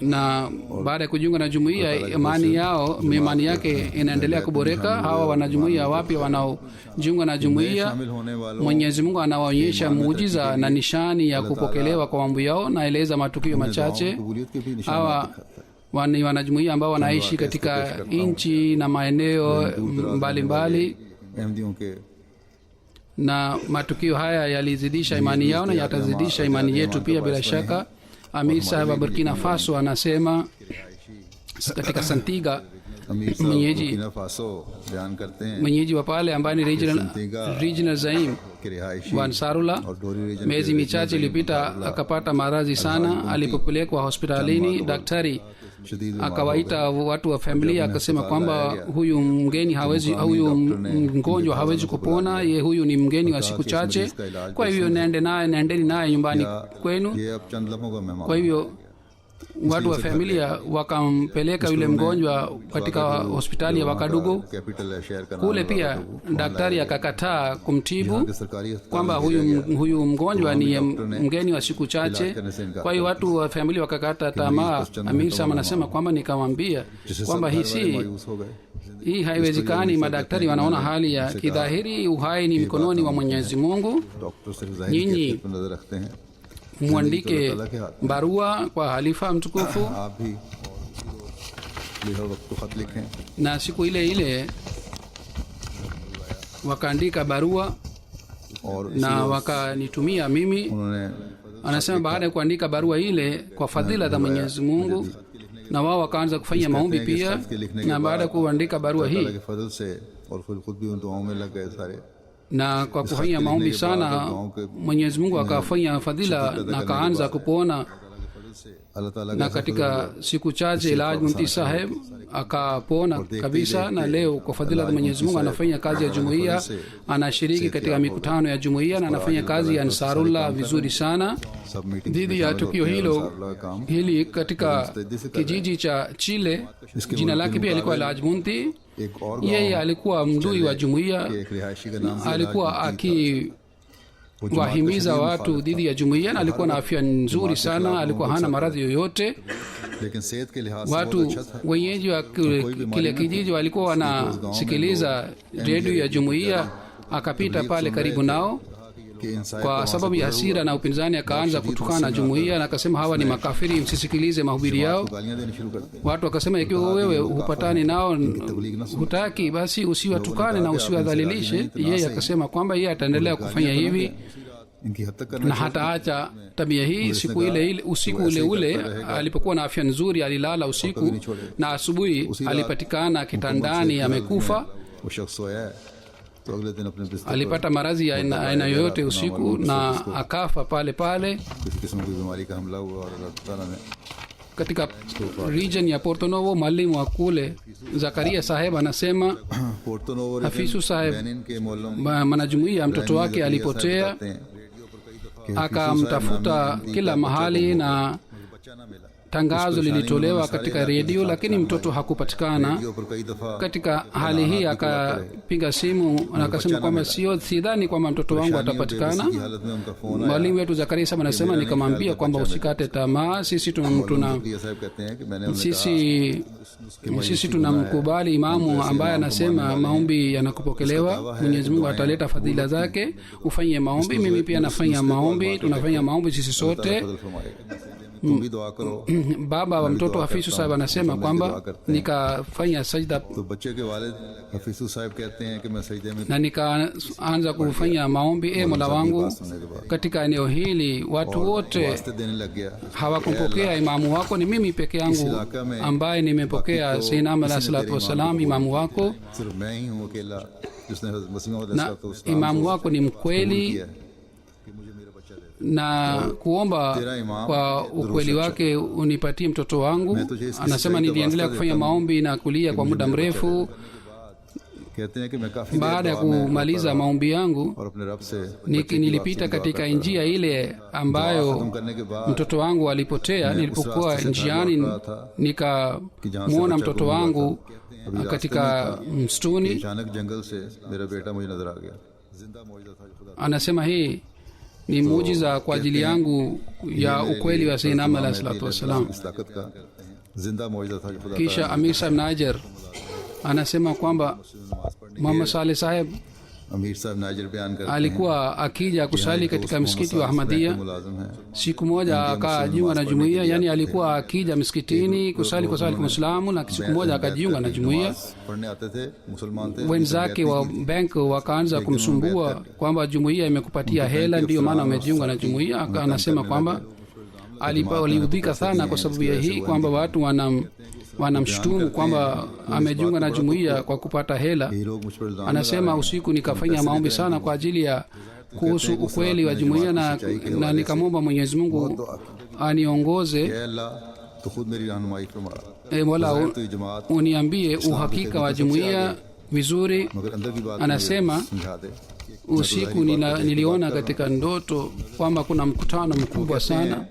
Na baada ya kujiunga na jumuiya, imani yake inaendelea kuboreka. Hawa wanajumuiya wapya wanaojiunga na jumuiya, शामिल होने वालों Mwenyezi Mungu anawaonyesha muujiza na nishani ya kupokelewa kwa mambo yao. Naeleza matukio machache. कबूलियत के भी निशान Hawa ni wanajumuiya ambao wanaishi katika nchi na maeneo mbalimbali, अहमदियों के na matukio haya yalizidisha imani yao na yatazidisha imani yetu pia bila shaka. Amir Sahib wa Burkina Faso anasema katika Santiga, अमीर साहब mwenyeji Burkina Faso बयान करते हैं mwenyeji wa pale ambaye ni regional zaim कि रिहायशी wa Ansarullah, और डोरी reason miezi michache ilipita akapata maradhi sana. Alipopelekwa hospitalini, daktari शदीद akawaita watu wa familia akasema kwamba huyu mgonjwa hawezi kupona, huyu ni mgeni wa siku chache, kwa hivyo nendeni naye nyumbani kwenu. ये अब चंद लम्हों का मेहमान Kwa hivyo watu wa familia wakampeleka yule mgonjwa katika hospitali ya Wakadugu. Capital है शहर का Kule नाम pia daktari akakataa kumtibu kwamba huyu mgonjwa ni mgeni wa siku chache. Kwa hiyo watu wa familia wakakata tamaa. Amir Sam anasema kwamba nikamwambia kwamba hii haiwezekani. Madaktari wanaona hali ya kidhahiri, uhai ni mikononi mwa Mwenyezi Mungu. Doctor सिर्फ जाहिर Nyinyi कैफियत पर नजर रखते हैं mwandike barua kwa halifa mtukufu, आप भी वक्त तो खत लिखें na siku ile ile wakaandika barua और na wakanitumia mimi. उन्होंने Anasema baada ya kuandika barua ile kwa fadhila za Mwenyezi Mungu, na wao wakaanza kufanya maombi pia. Na baada ya kuandika barua hii अल्लाह के फजल से और खुद भी उन दुआओं में लग गए सारे na kwa kufanya maombi sana, Mwenyezi Mungu akafanya fadhila na akaanza kupona. अल्लाह ताला Na katika siku chache Ilaj Munti Saheb akapona kabisa, na leo kwa fadhila za Mwenyezi Mungu anafanya kazi ya jumuiya, anashiriki katika mikutano ya jumuiya na anafanya kazi ya Ansarullah vizuri sana. सब meeting Dhidi ya tukio hili katika kijiji cha Chile, jina lake pia alikuwa Ilaj Munti. एक और Yeye alikuwa mdui wa jumuiya, एक रिहायशी का नाम alikuwa akiwahimiza watu dhidi ya jumuiya, na alikuwa na afya nzuri sana, alikuwa hana maradhi yoyote. लेकिन सेहत के लिहाज से Watu wenyeji wa kile kijiji walikuwa wanasikiliza redio ya jumuiya, akapita pale karibu nao. कि इंसान Kwa sababu ya hasira na upinzani akaanza kutukana jumuiya na akasema hawa ni makafiri, msisikilize mahubiri yao. गालियां देनी शुरू कर दी Watu wakasema ikiwa wewe hupatani nao, hutaki, basi usiwatukane na usiwadhalilishe. Yeye akasema kwamba yeye ataendelea kufanya hivi इनकी हद तक करना na hataacha tabia hii. Siku ile ile, usiku ule ule alipokuwa na afya nzuri, alilala usiku na asubuhi alipatikana kitandani amekufa. वो शख्स सोया है तो अगले दिन अपने बिस्तर Alipata maradhi ya aina yoyote usiku na akafa pale pale. किसी किस्म की बीमारी का हमला हुआ और अल्लाह ताला ने Katika region ya Porto Novo, mwalimu wa kule Zakaria Saheb anasema Porto novo Hafizu Saheb, Benin के मोहल्लों mwanajumuiya, mtoto wake alipotea, akamtafuta kila mahali na बच्चा ना मिला tangazo lilitolewa katika redio, lakini mtoto hakupatikana. Video पर कई दफा Katika hali hii akapiga simu na akasema kwamba sidhani kwamba mtoto wangu atapatikana. की हालत में उनका phone Mwalimu wetu Zakaria Saheb anasema, nikamwambia kwamba usikate tamaa, sisi साहब कहते हैं कि मैंने sisi tunamkubali imamu ambaye anasema maombi yanakupokelewa, Mwenyezi Mungu ataleta fadhila zake, ufanye maombi. Mimi pia nafanya maombi, tunafanya maombi sisi sote. तुम भी दुआ करो Baba wa mtoto Hafizu Saheb anasema kwamba nikafanya sajda तो बच्चे के वालिद हफीजू साहब कहते हैं कि मैं सजदे में na nikaanza kufanya maombi. Mola wangu, katika eneo hili watu wote वास्ते देने लग गया hawakumpokea imamu wako, ni mimi peke yangu ambaye nimepokea Sayyidina alayhi salatu wassalam, imamu wako. सिर्फ मैं ही हूँ अकेला जिसने हज़रत मसीह मौऊद Na imamu wako ni mkweli, na kuomba kwa ukweli wake unipatie mtoto wangu. Anasema niliendelea kufanya maombi na kulia kwa muda mrefu. कहते हैं कि मैं काफी Baada ya kumaliza maombi yangu, और अपने रब से nilipita katika njia ile ambayo करने के बाद mtoto wangu alipotea. Nilipokuwa njiani, nikamwona mtoto wangu katika msituni. अचानक जंगल से मेरा बेटा मुझे नजर आ गया जिंदा मौजूदा था खुदा Anasema hii ni muujiza kwa ajili yangu ya ukweli wa Sayyidina alayhi salatu wassalam. इस ताकत का जिंदा मौजूदा था खुदा Kisha Amir Saheb Najar anasema kwamba Muhammad Saleh Saheb अमीर साहब नाजिर बयान करते alikuwa akija kusali katika msikiti wa Ahmadiyya. मुलाजिम है Siku moja akajiunga na jumuiya, yani alikuwa akija msikitini kusali kwa sala Muislamu, na siku moja akajiunga na jumuiya. पढ़ने आते थे मुसलमान थे Wenzake wa bank wakaanza kumsumbua kwamba jumuiya imekupatia hela, ndiyo maana amejiunga na jumuiya. Anasema kwamba aliudhika sana kwa sababu ya hii, kwamba watu wanamshutumu kwamba amejiunga na jumuiya kwa kupata hela. ये लोग मुझ पर इल्जाम Anasema usiku nikafanya maombi sana kwa ajili ya kuhusu ukweli wa jumuiya, na nikamwomba Mwenyezi Mungu aniongoze. या अल्लाह तो खुद मेरी रहनुमाई फरमा Mola, तो ये जमात uniambie uhakika wa jumuiya vizuri. मगर अंदर की बात Anasema समझा दे usiku niliona katika ndoto kwamba kuna mkutano mkubwa sana,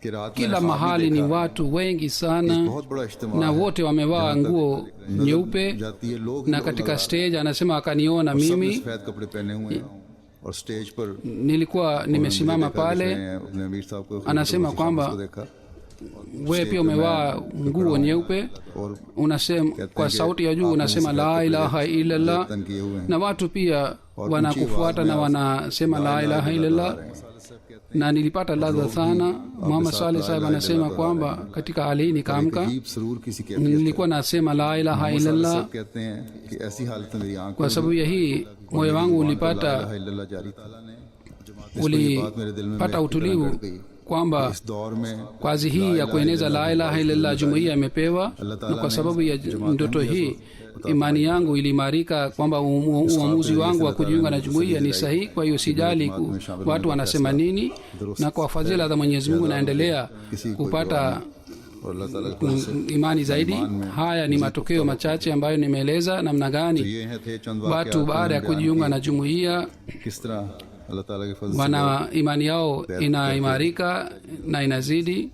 कि रात में kila ख्वाब में mahali ni देखा, watu wengi sana बहुत बड़ा इज्तिमा na है, wote wamevaa जहाँ तक nguo नजर nyeupe जाती है, लोग na लोग katika नजर stage anasema akaniona आ रहे हैं। सबने mimi सफेद कपड़े पहने हुए हैं और स्टेज पर nilikuwa nimesimama pale अपने अमीर साहब को anasema kwamba को देखा wewe pia umevaa nguo nyeupe और unasema kwa sauti ya juu unasema la ilaha illallah तन किए हुए हैं na watu pia wanakufuata na wanasema la ilaha illallah na nilipata ladha sana. Muhammad Saleh Sahib anasema kwamba katika hali hii nikaamka, अजीब सरूर किसी के nilikuwa nasema la ilaha illallah. कहते हैं कि ऐसी हालत में मेरी आंख Kwa sababu ya hii moyo wangu ulipata जारी था, ulipata utulivu kwamba इस दौर में kazi hii ya kueneza la ilaha illallah jumuiya imepewa, na kwa sababu ya ndoto hii imani yangu iliimarika kwamba uamuzi wangu wa kujiunga na jumuiya ni sahihi. Kwa hiyo sijali watu wanasema nini, na kwa fadhila za Mwenyezi Mungu naendelea kupata और अल्लाह ताला के imani zaidi. Haya ni matokeo machache ambayo nimeeleza namna gani ये हैं थे चंद watu baada ya kujiunga na jumuiya किस तरह अल्लाह ताला के फजल से wana imani yao inaimarika na inazidi,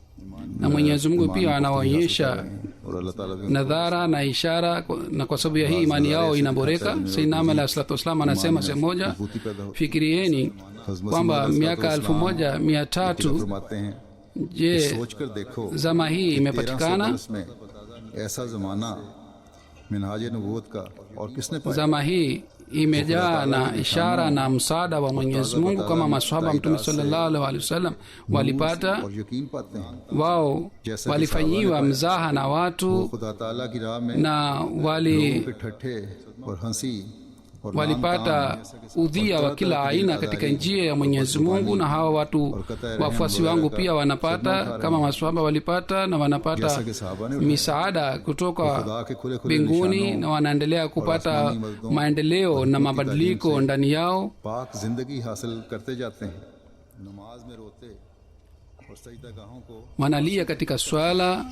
na Mwenyezi Mungu pia anawaonyesha और अल्लाह ताला भी nadhara na ishara, na kwa sababu ya hii imani yao inaboreka. Sayyidina Ahmad alayhi salatu wasallam anasema sehemu moja, fikirieni kwamba miaka 1300 फरमाते हैं je सोच कर देखो zama hii 1300 imepatikana. बरस में ऐसा जमाना मिनहाज नबूवत का और किसने पाया Zama hii imejaa na ishara na msaada wa Mwenyezi Mungu kama maswahaba Mtume sallallahu alaihi wasallam walipata. और यकीन पाते हैं Wao walifanyiwa mzaha na watu खुदा ताला की राह में na लोगों के ठट्ठे और हंसी और walipata udhia wa kila aina katika njia ya Mwenyezi Mungu, na hawa watu wafuasi wangu pia wanapata kama maswahaba walipata, na wanapata misaada kutoka खुदा के खुले खुले mbinguni, na wanaendelea kupata maendeleo na mabadiliko ndani yao. पाक जिंदगी हासिल करते जाते हैं। नमाज में रोते और सजदागाहों को Wanalia katika swala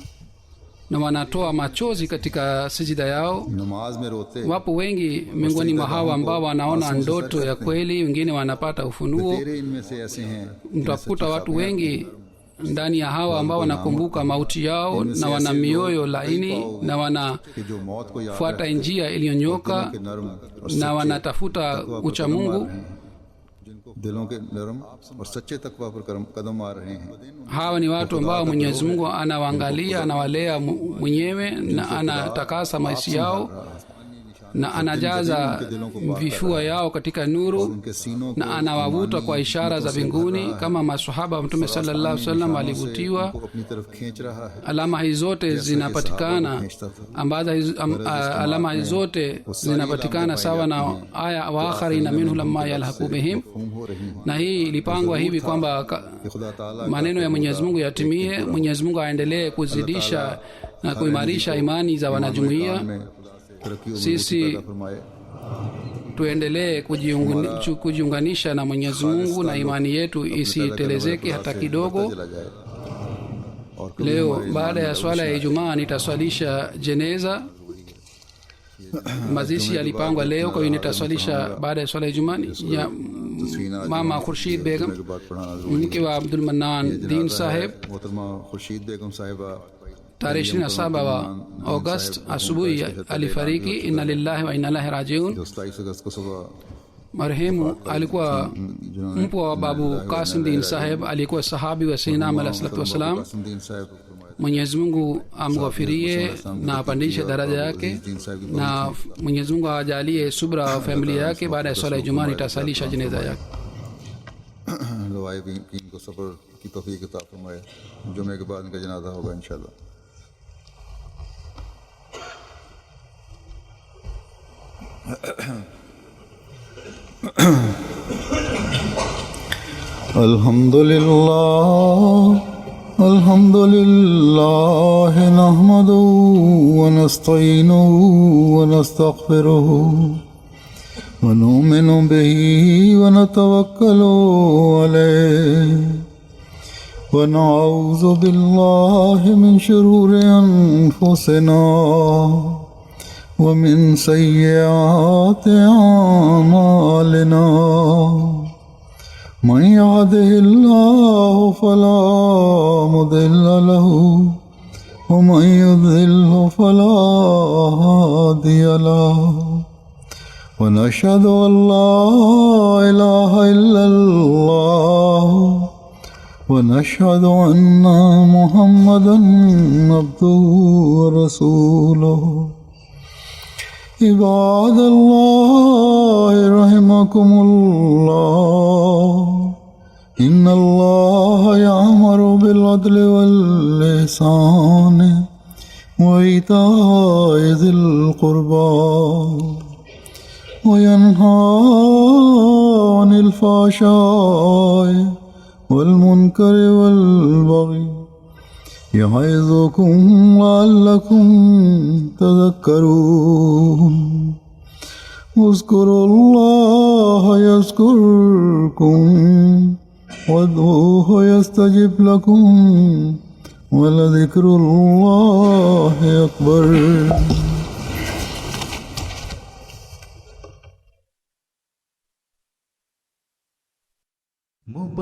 na wanatoa machozi katika sijida yao. नमाज में रोते Wapo wengi miongoni mwa hawa ambao wanaona ndoto ya kweli, wengine wanapata ufunuo. तेरे इनमें से ऐसे हैं Mtakuta watu wengi ndani ya hawa ambao wanakumbuka mauti yao na wana mioyo laini na कि जो मौत को याद wanafuata njia iliyonyoka के नरम और na wanatafuta ucha Mungu. दिलों के नरम और सच्चे तकवा पर कदम आ रहे हैं। Hawa ni watu ambao Mwenyezi Mungu anawaangalia, anawalea mwenyewe na anatakasa maisha yao na anajaza vifua yao katika nuru उनके सीनों na anawavuta kwa ishara za mbinguni kama maswahaba wa Mtume sallallahu alaihi wasallam walivutiwa. को अपनी तरफ खींच रहा है। Alama hizi zote zinapatikana, ambazo alama hizi zote zinapatikana sawa na aya wa akharina minhu lamma yalhaqu bihim, गुम हो रही हैं na hii ilipangwa hivi kwamba कि खुदा ताला maneno ya Mwenyezi Mungu yatimie. Mwenyezi Mungu aendelee kuzidisha na kuimarisha imani za wanajumuiya. में तरक्की और Sisi मजबूती पैदा फरमाए। tuendelee kujiunganisha na Mwenyezi Mungu na imani yetu isitelezeke hata kidogo. चला जाए और कभी Leo हमारे baada ya swala ya Ijumaa nitaswalisha jeneza. Mazishi yalipangwa leo, kwa hiyo nitaswalisha baada ya swala ya Ijumaa ya Mama Khurshid Begum, के बाद पढ़ाना जरूरी mke wa Abdul Mannan Din Saheb. मोहतरमा खुर्शीद बेगम साहिबा Tarehe 27 wa August asubuhi alifariki. Inna lillahi wa inna ilaihi rajiun. 27 अगस्त को सुबह Marehemu alikuwa mpwa wa Babu Qasim Din Saheb, alikuwa sahabi wa Sayyidina Ahmad alayhi salatu wasalam. Qasim साहब Mwenyezi Mungu amghafirie na apandishe daraja yake, na Mwenyezi Mungu ajalie subra wa familia yake. Baada ya swala ya Ijumaa nitasalisha jeneza yake. लवाए को सफर की तौफीक अता फरमाए। जुमे के बाद इनका जनाजा होगा इंशाल्लाह। अल्हम्दुलिल्लाह नहमदुहु व नस्तईनुहु व नस्तगफिरुहु व नुमिनु बिही व नतवक्कलु अलैहि व नऊज़ु बिल्लाहि मिन शुरूरि अनफुसिना व मिन सय्यिआति अमालिना من يهده الله فلا مضل له ومن يضلل فلا هادي له ونشهد أن لا إله إلا الله ونشهد أن محمدا عبده ورسوله عباد الله رحمكم الله إن الله يأمر بالعدل والإحسان وإيتاء ذي القربى وينهى عن الفحشاء والمنكر والبغي يعظكم لعلكم تذكرون اذكروا الله يذكركم وادعوه يستجب لكم ولذكر الله أكبر.